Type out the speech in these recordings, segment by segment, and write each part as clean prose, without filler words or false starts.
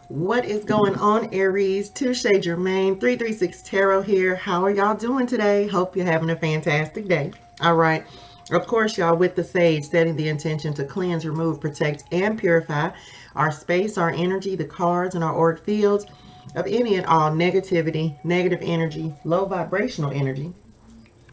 What is going on, Aries? ToShae, Germaine, 336 Tarot here. How are y'all doing today? Hope you're having a fantastic day. All right. Of course, y'all, with the sage, setting the intention to cleanse, remove, protect, and purify our space, our energy, the cards, and our auric fields of any and all negativity, negative energy, low vibrational energy,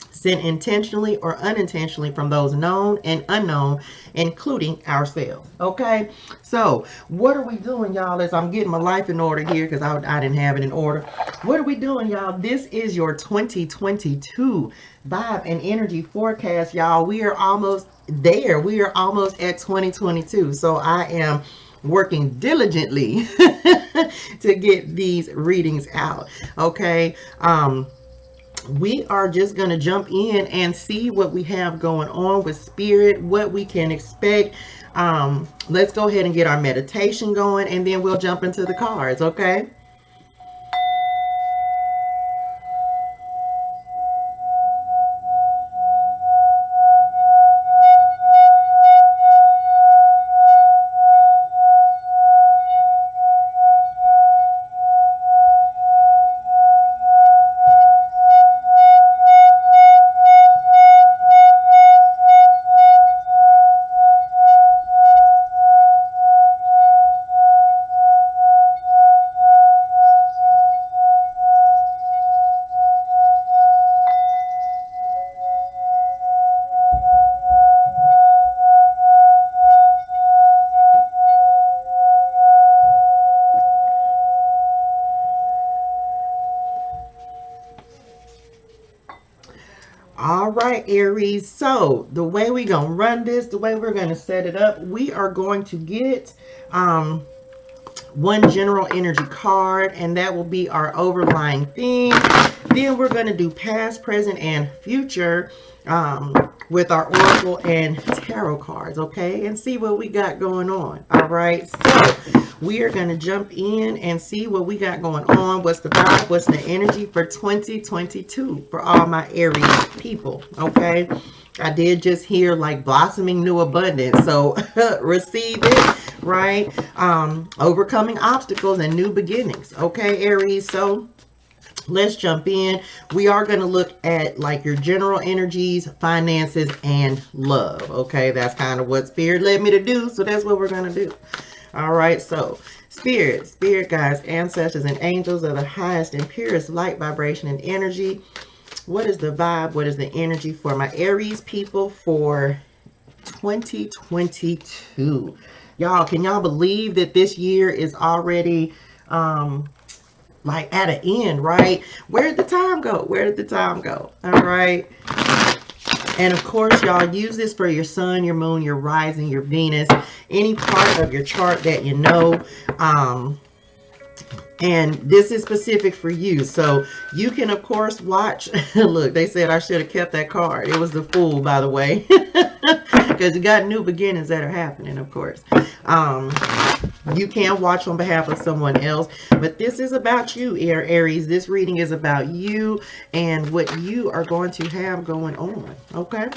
sent intentionally or unintentionally from those known and unknown, including ourselves. Okay, so what are we doing, y'all? As I'm getting my life in order here, because I didn't have it in order. What are we doing, y'all? This is your 2022 vibe and energy forecast, y'all. We are almost there. We are almost at 2022. So I am working diligently to get these readings out. Okay, we are just going to jump in and see what we have going on with spirit, what we can expect. Let's go ahead and get our meditation going, and then we'll jump into the cards. Okay. All right, Aries. So the way we're going to run this, the way we're going to set it up, we are going to get one general energy card, and that will be our overlying theme. Then we're going to do past, present, and future with our oracle and tarot cards, okay? And see what we got going on. All right. So we are going to jump in and see what we got going on. What's the vibe? What's the energy for 2022 for all my Aries people? Okay. I did just hear like blossoming new abundance. So receive it, right? Overcoming obstacles and new beginnings. Okay, Aries. So let's jump in. We are going to look at like your general energies, finances, and love. Okay. That's kind of what Spirit led me to do. So that's what we're going to do. All right, so spirit guides, ancestors, and angels are the highest and purest light, vibration, and energy. What is the vibe? What is the energy for my Aries people for 2022? Y'all, can y'all believe that this year is already like at an end, right? Where did the time go? Where did the time go? All right. And of course, y'all, use this for your sun, your moon, your rising, your Venus, any part of your chart that you know. And this is specific for you. So you can, of course, watch. Look, they said I should have kept that card. It was the Fool, by the way. Because you got new beginnings that are happening, of course. You can watch on behalf of someone else. But this is about you, Aries. This reading is about you and what you are going to have going on. Okay?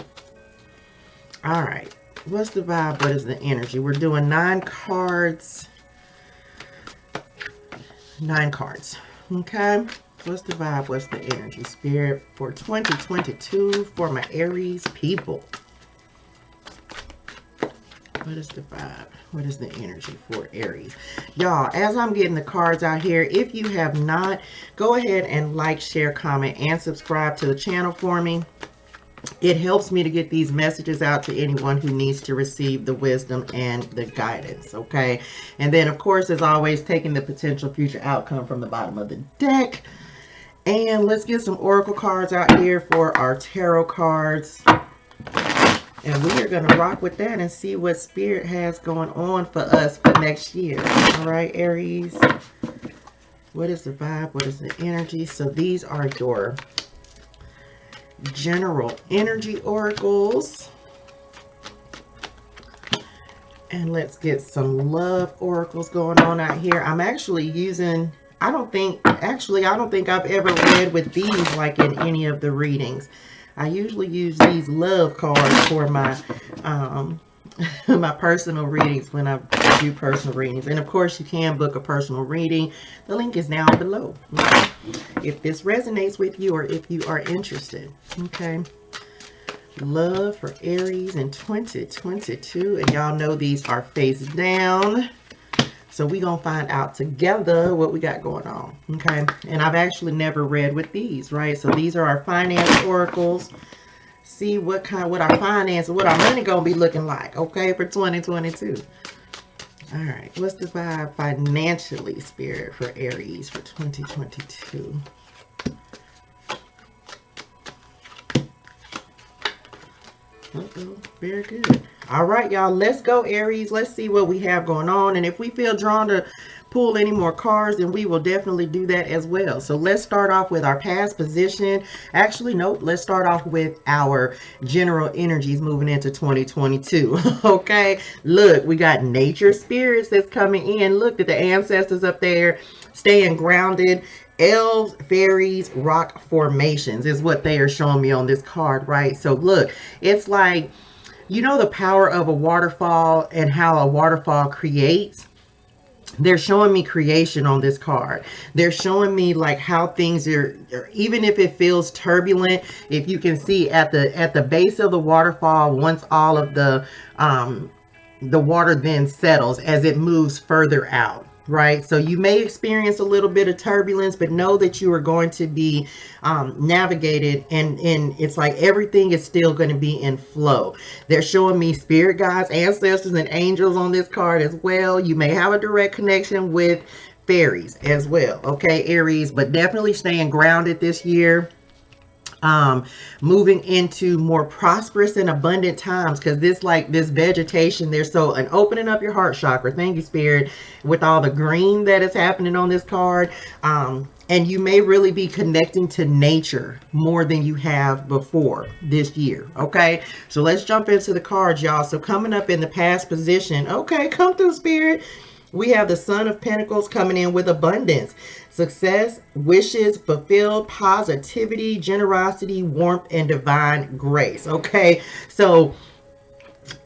All right. What's the vibe? What is the energy? We're doing 9 cards. 9 cards. Okay. What's the vibe? What's the energy, Spirit, for 2022 for my Aries people? What is the vibe? What is the energy for Aries? Y'all, as I'm getting the cards out here, if you have not, go ahead and like, share, comment, and subscribe to the channel for me. It helps me to get these messages out to anyone who needs to receive the wisdom and the guidance, okay? And then, of course, as always, taking the potential future outcome from the bottom of the deck. And let's get some oracle cards out here for our tarot cards. And we are going to rock with that and see what Spirit has going on for us for next year. All right, Aries. What is the vibe? What is the energy? So these are your general energy oracles. And let's get some love oracles going on out here. I'm actually using, I don't think I've ever read with these like in any of the readings. I usually use these love cards for my my personal readings when I do personal readings. And of course, you can book a personal reading. The link is down below. Okay? If this resonates with you or if you are interested. Okay. Love for Aries in 2022. And y'all know these are face down. So we're going to find out together what we got going on. Okay. And I've actually never read with these, right? So these are our finance oracles. See what our finance, what our money going to be looking like. Okay. For 2022. All right. What's the vibe financially, Spirit, for Aries for 2022? Uh-oh, very good. All right, y'all, let's go, Aries. Let's see what we have going on. And if we feel drawn to pull any more cards, then we will definitely do that as well. So let's start off with our past position. Actually, nope. Let's start off with our general energies moving into 2022. Okay. Look, we got nature spirits that's coming in. Look at the ancestors up there staying grounded. Elves, fairies, rock formations is what they are showing me on this card, right? So look, it's like, you know, the power of a waterfall and how a waterfall creates. They're showing me creation on this card. They're showing me like how things are, even if it feels turbulent, if you can see at the base of the waterfall, once all of the water then settles as it moves further out. Right. So you may experience a little bit of turbulence, but know that you are going to be navigated, and it's like everything is still going to be in flow. They're showing me spirit guides, ancestors, and angels on this card as well. You may have a direct connection with fairies as well. Okay, Aries, but definitely staying grounded this year. Moving into more prosperous and abundant times, because this vegetation there, so and opening up your heart chakra, thank you, Spirit, with all the green that is happening on this card. And you may really be connecting to nature more than you have before this year. Okay, so let's jump into the cards, y'all. So coming up in the past position, okay, come through, Spirit. We have the Son of Pentacles coming in with abundance, success, wishes fulfilled, positivity, generosity, warmth, and divine grace. Okay, so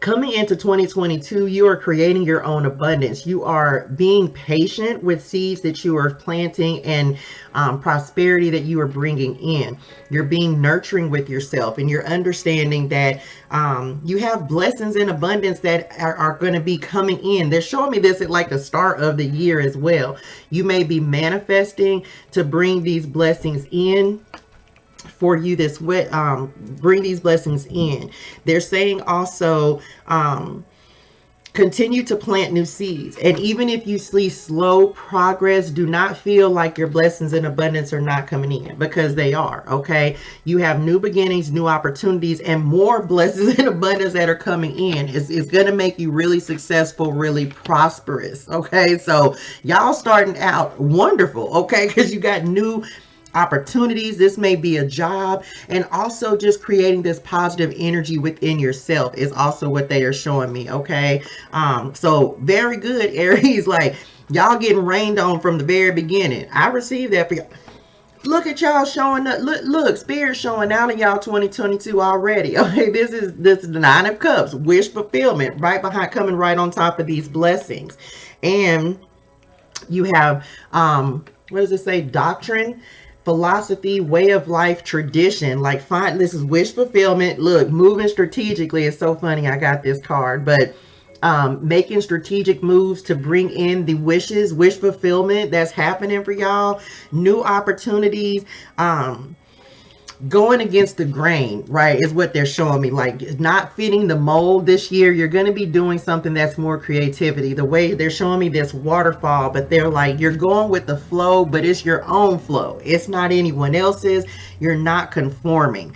coming into 2022, you are creating your own abundance. You are being patient with seeds that you are planting and prosperity that you are bringing in. You're being nurturing with yourself, and you're understanding that you have blessings in abundance that are going to be coming in. They're showing me this at like the start of the year as well. You may be manifesting to bring these blessings in for you this way. Bring these blessings in. They're saying also continue to plant new seeds, and even if you see slow progress, do not feel like your blessings in abundance are not coming in, because they are. Okay, you have new beginnings, new opportunities, and more blessings in abundance that are coming in. It's going to make you really successful, really prosperous. Okay, so y'all starting out wonderful. Okay, because you got new opportunities. This may be a job, and also just creating this positive energy within yourself is also what they are showing me. Okay, so very good, Aries. Like, y'all getting rained on from the very beginning. I received that for y'all. Look at y'all showing up. Look, Spirit showing out in y'all 2022 already. Okay, this is the Nine of Cups, wish fulfillment, right behind, coming right on top of these blessings. And you have what does it say? Doctrine, philosophy, way of life, tradition. Like, this is wish fulfillment. Look, moving strategically. It's so funny I got this card, but making strategic moves to bring in the wishes, wish fulfillment that's happening for y'all. New opportunities, going against the grain, right, is what they're showing me. Like, not fitting the mold this year. You're going to be doing something that's more creativity. The way they're showing me this waterfall, but they're like, you're going with the flow, but it's your own flow. It's not anyone else's. You're not conforming.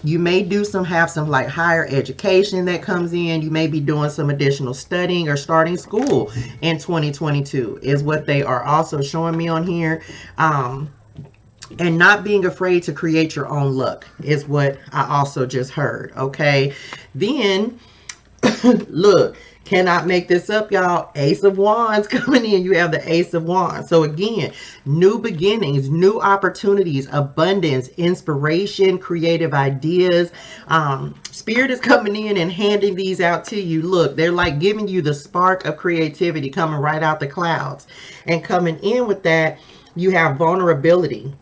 You may have some like higher education that comes in. You may be doing some additional studying or starting school in 2022 is what they are also showing me on here. And not being afraid to create your own luck is what I also just heard. Okay, then Look, cannot make this up, y'all. Ace of Wands coming in. You have the Ace of Wands. So again, new beginnings, new opportunities, abundance, inspiration, creative ideas. Spirit is coming in and handing these out to you. Look, they're like giving you the spark of creativity coming right out the clouds. And coming in with that, you have vulnerability,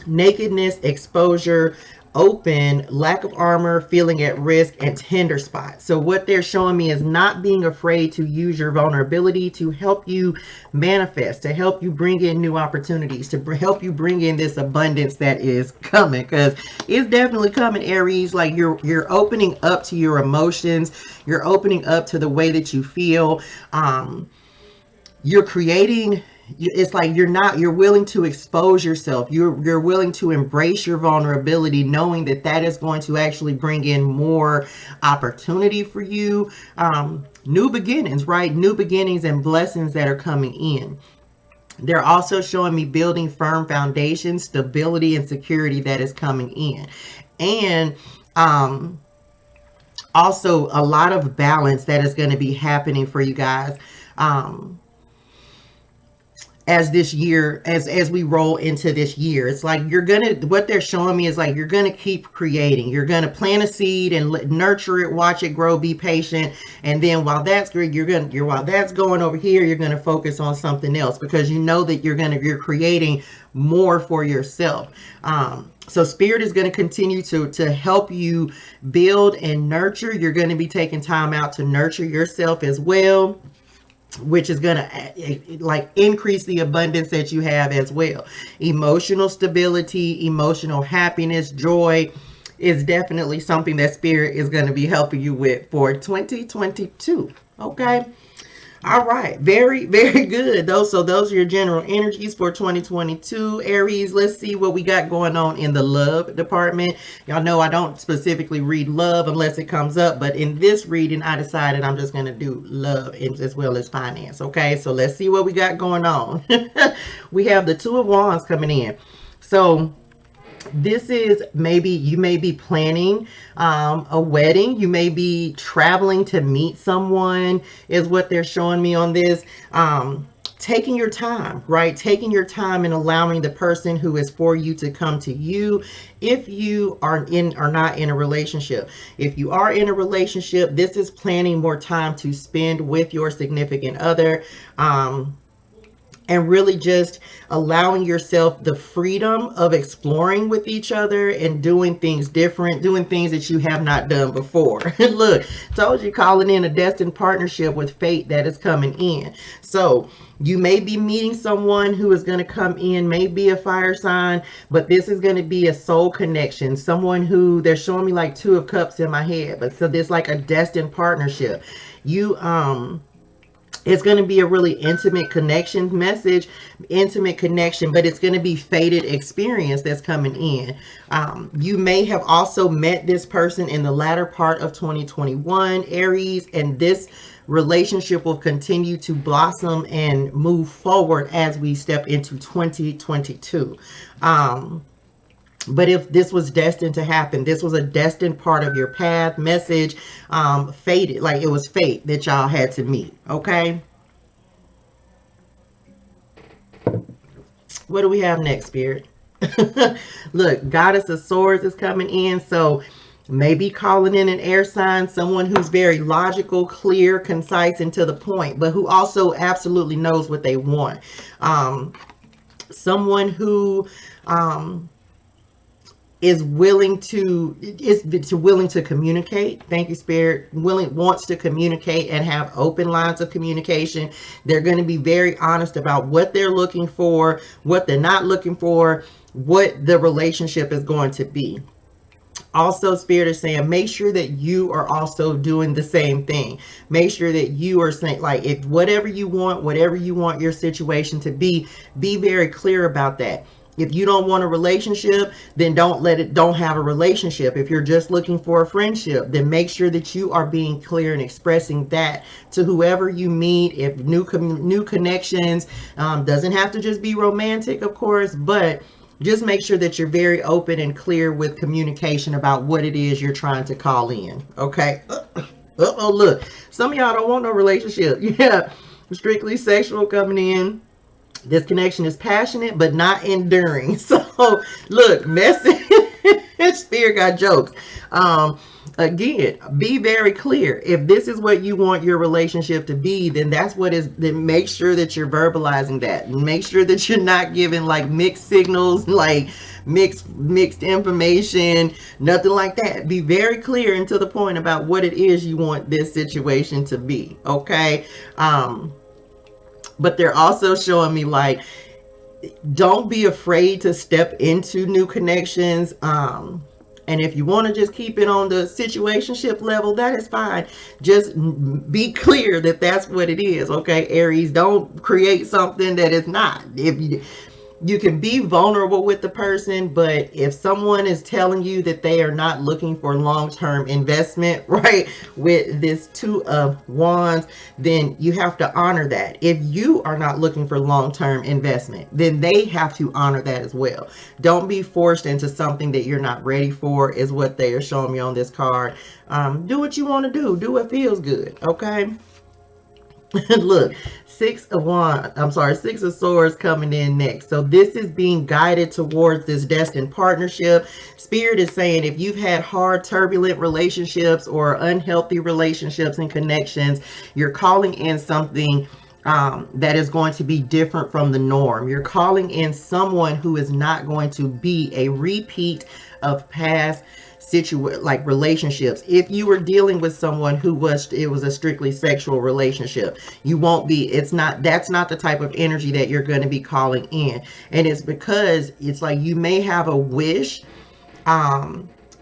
nakedness, exposure, open, lack of armor, feeling at risk, and tender spots. So what they're showing me is not being afraid to use your vulnerability to help you manifest, to help you bring in new opportunities, to help you bring in this abundance that is coming, because it's definitely coming, Aries. Like you're opening up to your emotions, you're opening up to the way that you feel. You're creating, it's like you're willing to expose yourself. You're willing to embrace your vulnerability, knowing that that is going to actually bring in more opportunity for you. New beginnings, right? New beginnings and blessings that are coming in. They're also showing me building firm foundations, stability, and security that is coming in. And also a lot of balance that is going to be happening for you guys. As this year, as we roll into this year, it's like what they're showing me is like you're gonna keep creating. You're gonna plant a seed and nurture it, watch it grow, be patient, and then while that's while that's going over here, you're gonna focus on something else, because you know that you're creating more for yourself. So spirit is going to continue to help you build and nurture. You're going to be taking time out to nurture yourself as well, which is going to like increase the abundance that you have as well. Emotional stability, emotional happiness, joy is definitely something that spirit is going to be helping you with for 2022. Okay. All right. Very, very good. Those are your general energies for 2022. Aries, let's see what we got going on in the love department. Y'all know I don't specifically read love unless it comes up, but in this reading, I decided I'm just going to do love as well as finance. Okay. So let's see what we got going on. We have the Two of Wands coming in. So this is you may be planning a wedding. You may be traveling to meet someone is what they're showing me on this. Taking your time, right? Taking your time and allowing the person who is for you to come to you. If you are not in a relationship, if you are in a relationship, this is planning more time to spend with your significant other. And really just allowing yourself the freedom of exploring with each other and doing things different, doing things that you have not done before. Look, told you, calling in a destined partnership with fate that is coming in. So you may be meeting someone who is going to come in, may be a fire sign, but this is going to be a soul connection. Someone who, they're showing me like Two of Cups in my head, but so there's like a destined partnership. It's going to be a really intimate connection message, intimate connection, but it's going to be fated experience that's coming in. You may have also met this person in the latter part of 2021, Aries, and this relationship will continue to blossom and move forward as we step into 2022. But if this was destined to happen, this was a destined part of your path, message, fated, like it was fate that y'all had to meet. Okay. What do we have next, Spirit? Look, Goddess of Swords is coming in. So maybe calling in an air sign, someone who's very logical, clear, concise, and to the point, but who also absolutely knows what they want. Someone who is willing to communicate. Thank you, Spirit. Wants to communicate and have open lines of communication. They're going to be very honest about what they're looking for, what they're not looking for, what the relationship is going to be. Also, Spirit is saying, make sure that you are also doing the same thing. Make sure that you are saying, like, if whatever you want your situation to be very clear about that. If you don't want a relationship, then don't have a relationship. If you're just looking for a friendship, then make sure that you are being clear and expressing that to whoever you meet. If new connections, doesn't have to just be romantic, of course, but just make sure that you're very open and clear with communication about what it is you're trying to call in. Okay. Uh-oh, look. Some of y'all don't want no relationship. Yeah. Strictly sexual coming in. This connection is passionate, but not enduring. So, look, message. Spirit got jokes. Again, be very clear. If this is what you want your relationship to be, then that's what is. Then make sure that you're verbalizing that. Make sure that you're not giving like mixed signals, like mixed information, nothing like that. Be very clear and to the point about what it is you want this situation to be. Okay. But they're also showing me like, don't be afraid to step into new connections. And if you want to just keep it on the situationship level, that is fine. Just be clear that that's what it is. Okay, Aries, don't create something that is not. If you can be vulnerable with the person, but if someone is telling you that they are not looking for long-term investment, right, with this Two of Wands, then you have to honor that. If you are not looking for long-term investment, then they have to honor that as well. Don't be forced into something that you're not ready for, is what they are showing me on this card. Do what you want to do. Do what feels good, okay? Look, Six of Swords coming in next. So this is being guided towards this destined partnership. Spirit is saying if you've had hard, turbulent relationships or unhealthy relationships and connections, you're calling in something that is going to be different from the norm. You're calling in someone who is not going to be a repeat of past like relationships. If you were dealing with someone who was a strictly sexual relationship, you won't be, that's not the type of energy that you're going to be calling in. And it's because it's like you may have a wish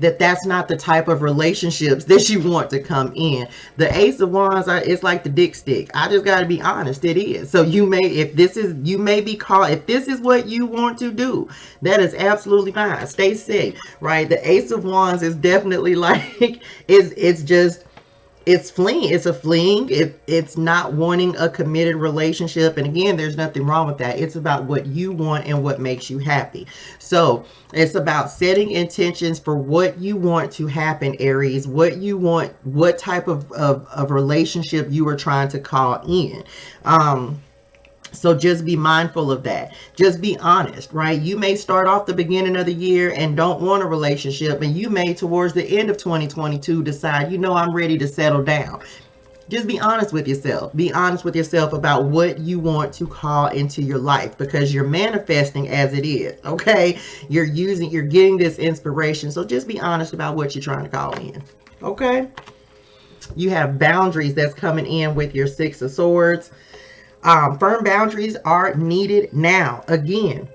that's not the type of relationships that you want to come in. The Ace of Wands, it's like the dick stick. I just got to be honest, it is. So if this is what you want to do, that is absolutely fine. Stay safe, right? The Ace of Wands is definitely like, it's fleeing. It's a fleeing. It's not wanting a committed relationship. And again, there's nothing wrong with that. It's about what you want and what makes you happy. So it's about setting intentions for what you want to happen, Aries. What you want, what type of relationship you are trying to call in. So just be mindful of that. Just be honest, right? You may start off the beginning of the year and don't want a relationship, and you may towards the end of 2022 decide, I'm ready to settle down. Just be honest with yourself. Be honest with yourself about what you want to call into your life, because you're manifesting as it is, okay? You're getting this inspiration. So just be honest about what you're trying to call in, okay? You have boundaries that's coming in with your Six of Swords. Firm boundaries are needed now. Again,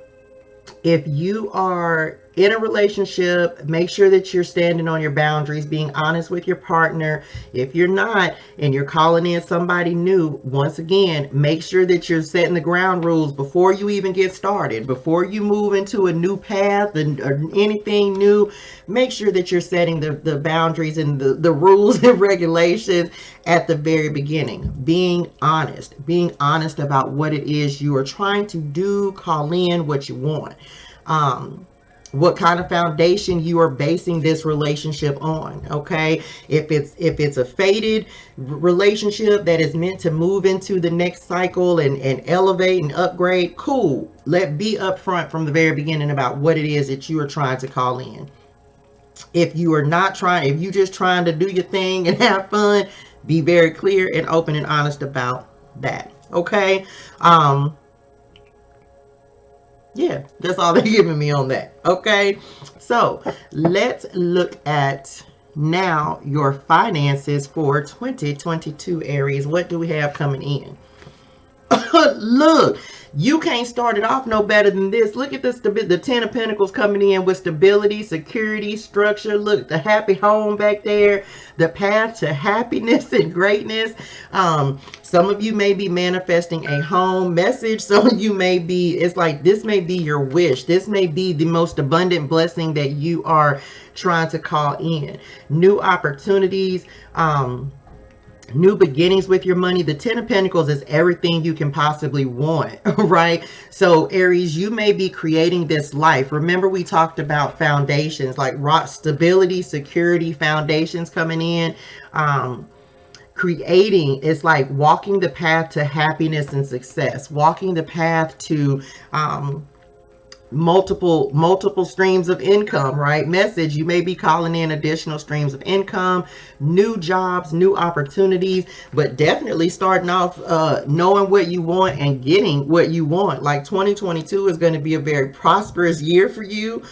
if you are in a relationship, make sure that you're standing on your boundaries, being honest with your partner. If you're not, and you're calling in somebody new, once again, make sure that you're setting the ground rules before you even get started. Before you move into a new path or anything new, make sure that you're setting the boundaries and the rules and regulations at the very beginning. Being honest about what it is you are trying to do, call in what you want. What kind of foundation you are basing this relationship on, okay? If it's a fated relationship that is meant to move into the next cycle and elevate and upgrade, cool. Be upfront from the very beginning about what it is that you are trying to call in. If you're just trying to do your thing and have fun, be very clear and open and honest about that, okay? Yeah, that's all they're giving me on that. Okay, so let's look at now your finances for 2022, Aries. What do we have coming in? Look, you can't start it off no better than this. Look at this, the Ten of Pentacles coming in with stability, security, structure. Look, the happy home back there, the path to happiness and greatness. Some of you may be manifesting a home message. Some of you may be, it's like this may be your wish. This may be the most abundant blessing that you are trying to call in. New opportunities, new beginnings with your money. The Ten of Pentacles is everything you can possibly want, right? So Aries, you may be creating this life. Remember, we talked about foundations, like rock stability, security, foundations coming in. creating, it's like walking the path to happiness and success, walking the path to multiple streams of income, right? Message, you may be calling in additional streams of income, new jobs, new opportunities, but definitely starting off knowing what you want and getting what you want. Like 2022 is going to be a very prosperous year for you.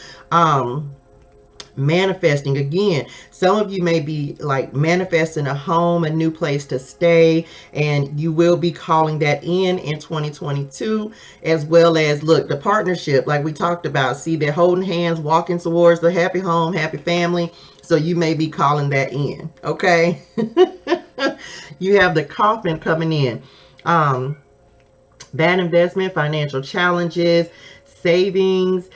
Manifesting again, some of you may be like manifesting a home, a new place to stay, and you will be calling that in 2022, as well as, look, the partnership like we talked about. See, they're holding hands, walking towards the happy home, happy family. So you may be calling that in. Okay. You have the coffin coming in. Bad investment, financial challenges, savings.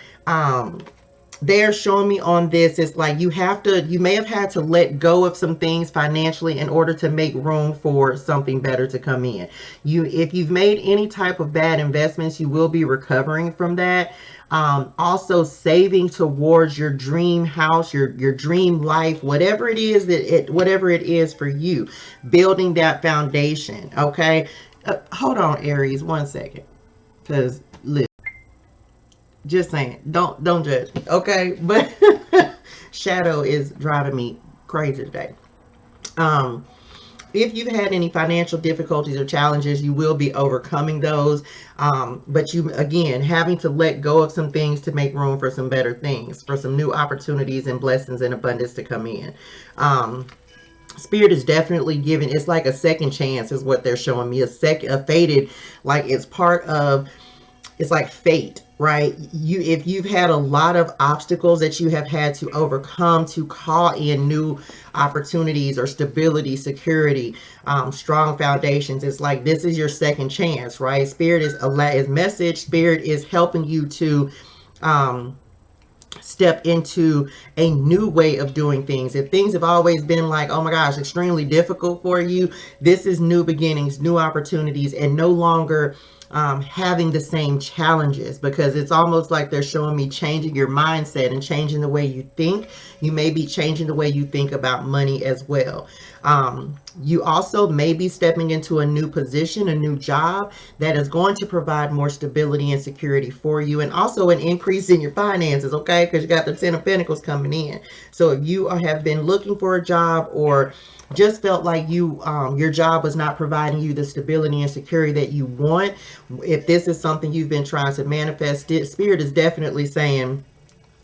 They're showing me on this, it's like you may have had to let go of some things financially in order to make room for something better to come in. If you've made any type of bad investments, you will be recovering from that. Also saving towards your dream house, your dream life, whatever it is for you, building that foundation. Okay. Hold on, Aries, 1 second, because just saying, don't judge me, okay? But shadow is driving me crazy today. If you've had any financial difficulties or challenges, you will be overcoming those. But you, again, having to let go of some things to make room for some better things, for some new opportunities and blessings and abundance to come in. Spirit is definitely giving, it's like a second chance is what they're showing me. A fated, like it's part of, it's like fate, right? If you've had a lot of obstacles that you have had to overcome to call in new opportunities or stability, security, strong foundations, it's like this is your second chance, right? Spirit is message. Spirit is helping you to step into a new way of doing things. If things have always been like, oh my gosh, extremely difficult for you, this is new beginnings, new opportunities, and no longer having the same challenges, because it's almost like they're showing me changing your mindset and changing the way you think. You may be changing the way you think about money as well. You also may be stepping into a new position, a new job that is going to provide more stability and security for you, and also an increase in your finances, okay? Because you got the 10 of Pentacles coming in. So if you have been looking for a job or just felt like your job was not providing you the stability and security that you want, if this is something you've been trying to manifest, Spirit is definitely saying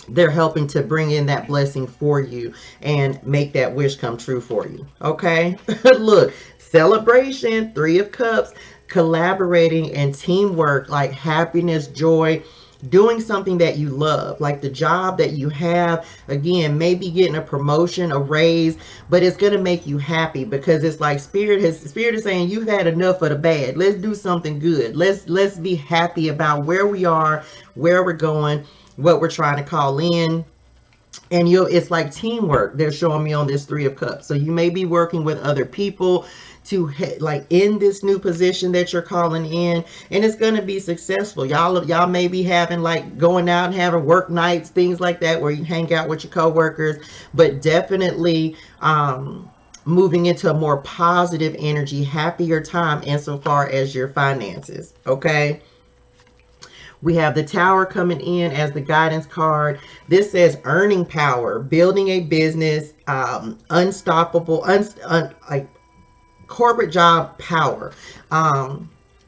they're helping to bring in that blessing for you and make that wish come true for you. Okay. Look, celebration, 3 of Cups, collaborating and teamwork, like happiness, joy, doing something that you love, like the job that you have, again, maybe getting a promotion, a raise, but it's going to make you happy, because it's like Spirit is saying you've had enough of the bad. Let's do something good. Let's be happy about where we are, where we're going, what we're trying to call in. And it's like teamwork they're showing me on this 3 of Cups. So you may be working with other people to like in this new position that you're calling in, and it's going to be successful. Y'all may be having like going out and having work nights, things like that, where you hang out with your coworkers, but definitely moving into a more positive energy, happier time insofar as your finances. Okay. We have the Tower coming in as the guidance card. This says earning power, building a business, unstoppable, like corporate job power,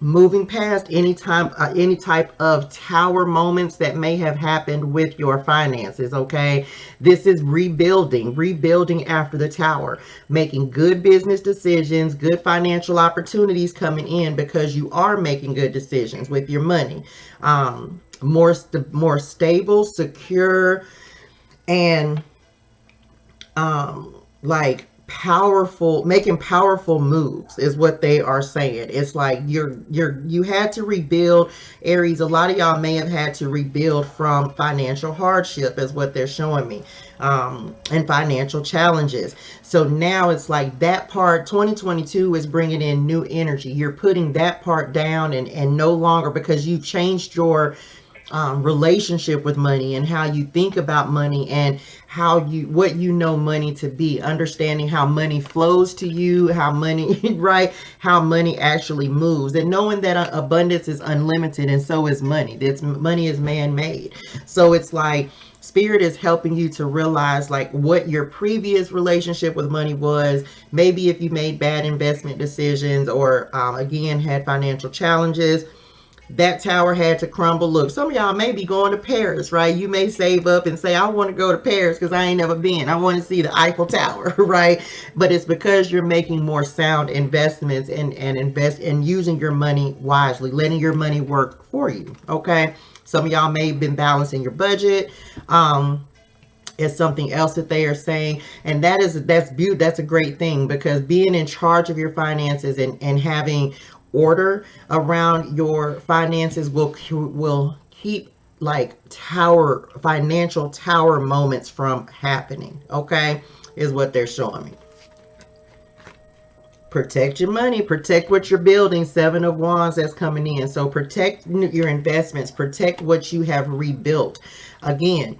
moving past any type of tower moments that may have happened with your finances. Okay, this is rebuilding after the Tower, making good business decisions, good financial opportunities coming in, because you are making good decisions with your money. More stable, secure, and like powerful, making powerful moves is what they are saying. It's like you had to rebuild, Aries. A lot of y'all may have had to rebuild from financial hardship is what they're showing me, and financial challenges. So now it's like that part, 2022 is bringing in new energy. You're putting that part down and no longer, because you changed your relationship with money and how you think about money and what you know money to be, understanding how money flows to you, how money right, how money actually moves, and knowing that abundance is unlimited and so is money. Money is man-made. So it's like Spirit is helping you to realize like what your previous relationship with money was. Maybe if you made bad investment decisions or again had financial challenges, that tower had to crumble. Look, some of y'all may be going to Paris, right? You may save up and say, I want to go to Paris because I ain't never been. I want to see the Eiffel Tower, right? But it's because you're making more sound investments and invest and using your money wisely, letting your money work for you, okay? Some of y'all may have been balancing your budget. Is something else that they are saying, and that's beautiful. That's a great thing, because being in charge of your finances and having order around your finances will keep like financial tower moments from happening, okay, is what they're showing me. Protect your money, protect what you're building. 7 of Wands that's coming in. So protect your investments, protect what you have rebuilt. Again,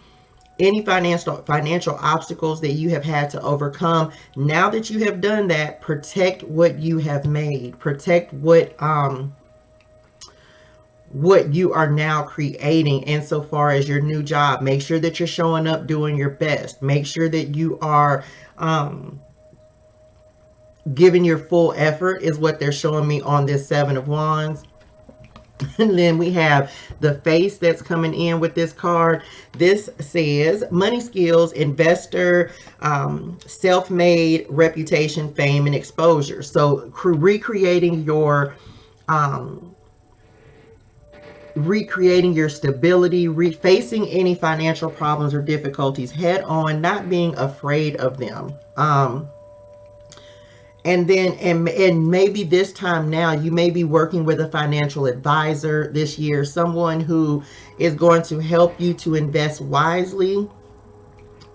any financial obstacles that you have had to overcome, now that you have done that, protect what you have made. Protect what you are now creating insofar as your new job. Make sure that you're showing up doing your best. Make sure that you are giving your full effort, is what they're showing me on this 7 of Wands. And then we have the face that's coming in with this card. This says money, skills, investor, self-made, reputation, fame, and exposure. So recreating your stability, facing any financial problems or difficulties head on, not being afraid of them. And then, and maybe this time now, you may be working with a financial advisor this year, someone who is going to help you to invest wisely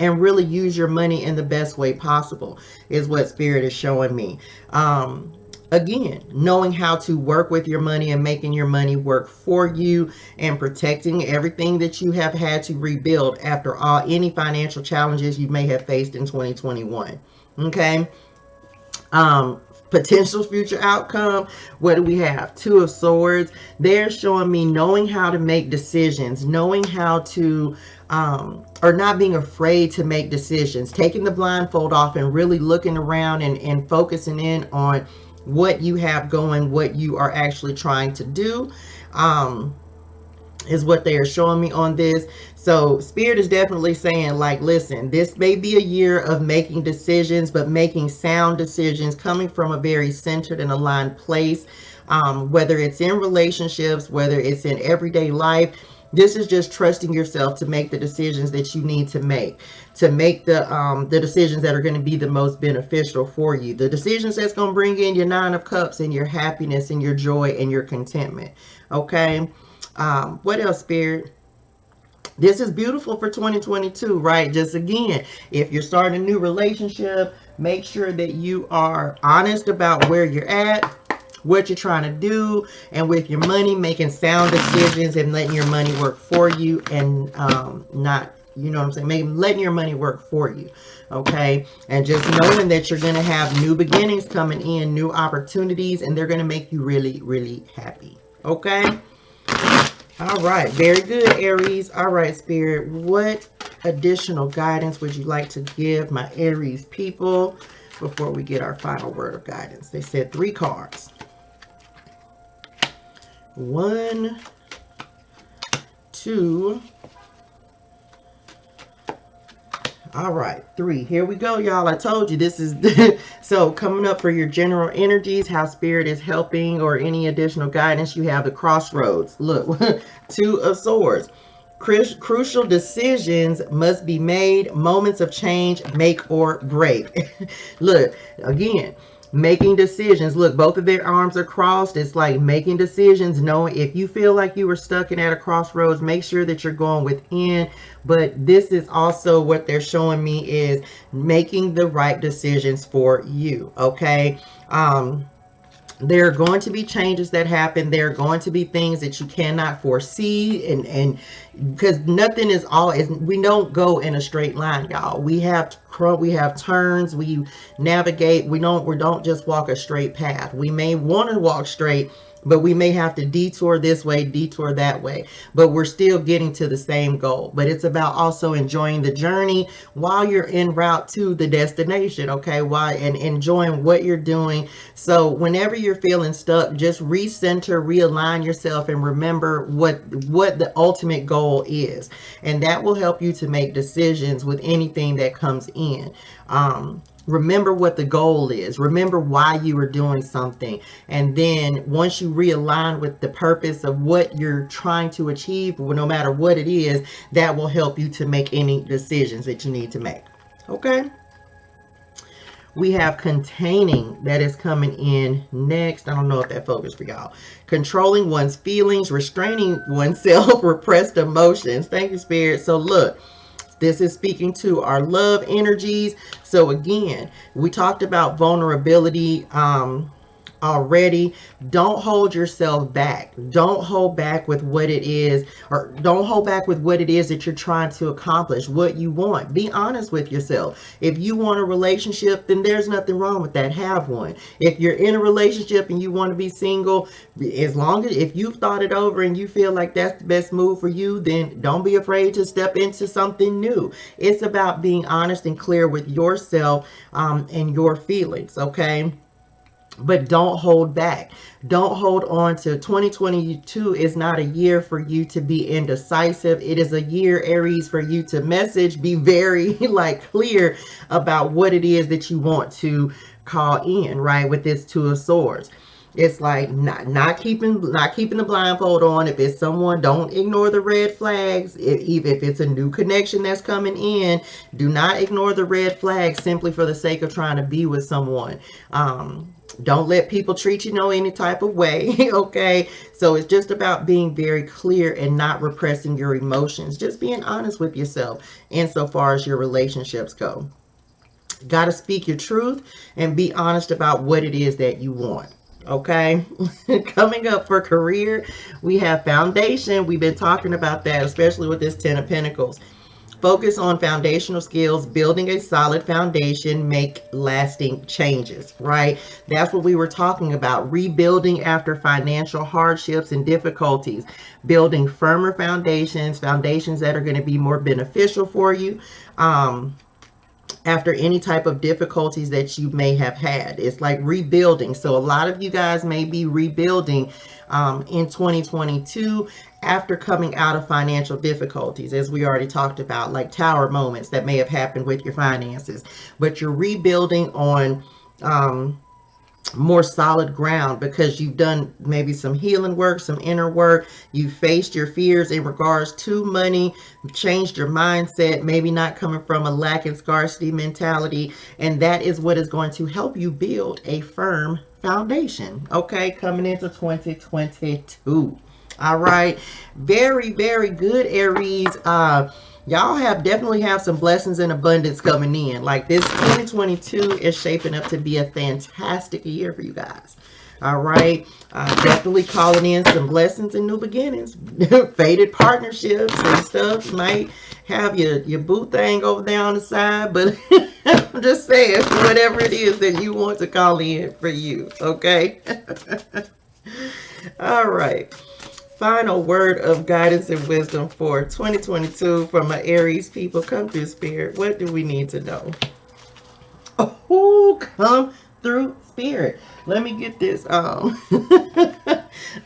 and really use your money in the best way possible, is what Spirit is showing me. Again, knowing how to work with your money and making your money work for you and protecting everything that you have had to rebuild after any financial challenges you may have faced in 2021. Okay. Potential future outcome. What do we have? 2 of Swords. They're showing me knowing how to make decisions, knowing how to or not being afraid to make decisions, taking the blindfold off and really looking around and focusing in on what you have going, what you are actually trying to do, is what they are showing me on this. So Spirit is definitely saying, like, listen, this may be a year of making decisions, but making sound decisions, coming from a very centered and aligned place, whether it's in relationships, whether it's in everyday life. This is just trusting yourself to make the decisions that you need to make the decisions that are going to be the most beneficial for you. The decisions that's going to bring in your 9 of Cups and your happiness and your joy and your contentment. Okay. What else, Spirit? This is beautiful for 2022, right? Just again, if you're starting a new relationship, make sure that you are honest about where you're at, what you're trying to do, and with your money, making sound decisions and letting your money work for you, and not, you know what I'm saying, letting your money work for you. Okay. And just knowing that you're going to have new beginnings coming in, new opportunities, and they're going to make you really, really happy. Okay. All right. Very good, Aries. All right, Spirit. What additional guidance would you like to give my Aries people before we get our final word of guidance? They said 3 cards. 1, 2. All right, 3. Here we go, y'all. I told you this is so coming up for your general energies, how Spirit is helping, or any additional guidance. You have the Crossroads. Look, 2 of Swords. Crucial decisions must be made. Moments of change make or break. Look, again, making decisions. Look, both of their arms are crossed. It's like making decisions, knowing if you feel like you were stuck in at a crossroads, make sure that you're going within. But this is also what they're showing me is making the right decisions for you. Okay. There are going to be changes that happen. There are going to be things that you cannot foresee, and because nothing is always, we don't go in a straight line, y'all. We have turns, we navigate. We don't just walk a straight path. We may want to walk straight, but we may have to detour this way, detour that way, but we're still getting to the same goal. But it's about also enjoying the journey while you're en route to the destination, okay? And enjoying what you're doing. So whenever you're feeling stuck, just recenter, realign yourself, and remember what the ultimate goal is. And that will help you to make decisions with anything that comes in. Remember what the goal is. Remember why you are doing something. And then once you realign with the purpose of what you're trying to achieve, no matter what it is, that will help you to make any decisions that you need to make. Okay? We have containing that is coming in next. I don't know if that focus for y'all. Controlling one's feelings, restraining oneself, repressed emotions. Thank you, Spirit. So look. This is speaking to our love energies. So again, we talked about vulnerability already. Don't hold yourself back. Don't hold back with what it is, or don't hold back with what it is that you're trying to accomplish, what you want. Be honest with yourself. If you want a relationship, then there's nothing wrong with that. Have one. If you're in a relationship and you want to be single, as long as if you've thought it over and you feel like that's the best move for you, then don't be afraid to step into something new. It's about being honest and clear with yourself and your feelings, okay? But don't hold back. Don't hold on to 2022 is not a year for you to be indecisive. It is a year, Aries, for you to message, be very clear about what it is that you want to call in, right? With this Two of Swords. It's like not keeping the blindfold on. If it's someone, don't ignore the red flags. Even if it's a new connection that's coming in, do not ignore the red flags simply for the sake of trying to be with someone. Don't let people treat you any type of way, okay? So it's just about being very clear and not repressing your emotions. Just being honest with yourself insofar as your relationships go. Got to speak your truth and be honest about what it is that you want. Okay, coming up for career, we have foundation. We've been talking about that, especially with this Ten of Pentacles. Focus on foundational skills, building a solid foundation, make lasting changes, right? That's what we were talking about. Rebuilding after financial hardships and difficulties, building firmer foundations that are going to be more beneficial for you. After any type of difficulties that you may have had. It's like rebuilding. So a lot of you guys may be rebuilding in 2022 after coming out of financial difficulties, as we already talked about, like tower moments that may have happened with your finances. But you're rebuilding on more solid ground because you've done maybe some healing work, some inner work. You faced your fears in regards to money, changed your mindset, maybe not coming from a lack and scarcity mentality. And that is what is going to help you build a firm foundation, okay, coming into 2022. All right. Very, very good, Aries. Y'all definitely have some blessings and abundance coming in. Like this 2022 is shaping up to be a fantastic year for you guys. All right. Definitely calling in some blessings and new beginnings. Faded partnerships and stuff. Might have your boo thing over there on the side. But I'm just saying, whatever it is that you want to call in for you. Okay. All right. Final word of guidance and wisdom for 2022 from my Aries people. Come through, Spirit. What do we need to know? Oh, come through, Spirit. Let me get this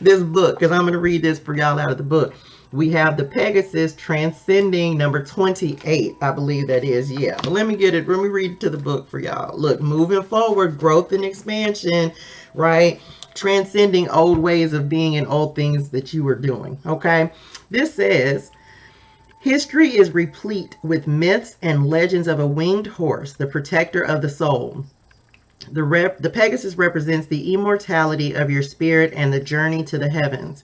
this book, because I'm going to read this for y'all out of the book. We have the Pegasus Transcending number 28. I believe that is. Yeah. But let me get it. Let me read it to the book for y'all. Look, moving forward, growth and expansion, right? Transcending old ways of being and old things that you were doing. Okay. This says, history is replete with myths and legends of a winged horse, the protector of the soul. The Pegasus represents the immortality of your spirit and the journey to the heavens.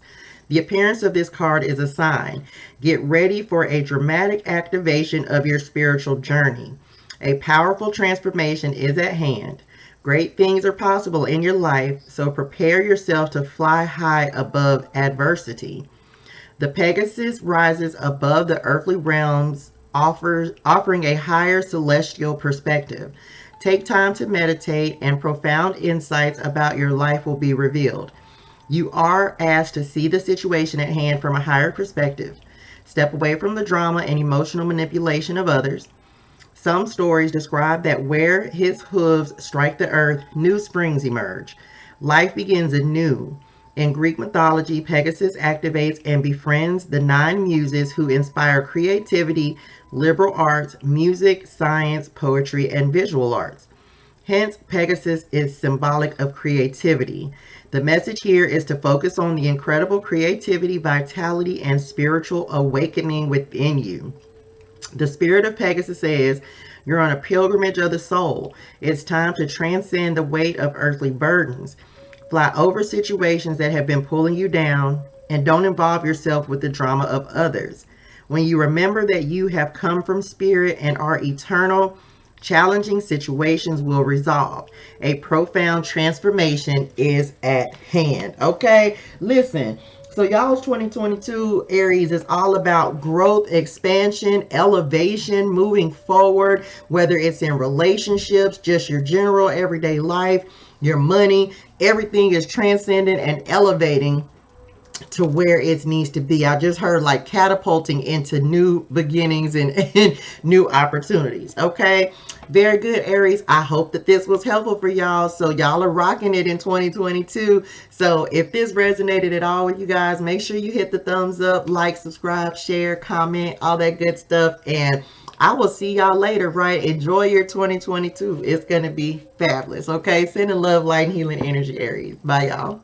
The appearance of this card is a sign. Get ready for a dramatic activation of your spiritual journey. A powerful transformation is at hand. Great things are possible in your life, so prepare yourself to fly high above adversity. The Pegasus rises above the earthly realms, offering a higher celestial perspective. Take time to meditate, and profound insights about your life will be revealed. You are asked to see the situation at hand from a higher perspective. Step away from the drama and emotional manipulation of others. Some stories describe that where his hooves strike the earth, new springs emerge. Life begins anew. In Greek mythology, Pegasus activates and befriends the 9 muses who inspire creativity, liberal arts, music, science, poetry, and visual arts. Hence, Pegasus is symbolic of creativity. The message here is to focus on the incredible creativity, vitality, and spiritual awakening within you. The spirit of Pegasus says, you're on a pilgrimage of the soul. It's time to transcend the weight of earthly burdens. Fly over situations that have been pulling you down, and don't involve yourself with the drama of others. When you remember that you have come from spirit and are eternal, challenging situations will resolve. A profound transformation is at hand. Okay, listen. So y'all's 2022 Aries is all about growth, expansion, elevation, moving forward, whether it's in relationships, just your general everyday life, your money, everything is transcending and elevating to where it needs to be. I just heard like catapulting into new beginnings and new opportunities. Okay, very good, Aries. I hope that this was helpful for y'all. So y'all are rocking it in 2022. So if this resonated at all with you guys, make sure you hit the thumbs up, like, subscribe, share, comment, all that good stuff. And I will see y'all later, right? Enjoy your 2022. It's going to be fabulous. Okay, sending love, light, and healing energy, Aries. Bye, y'all.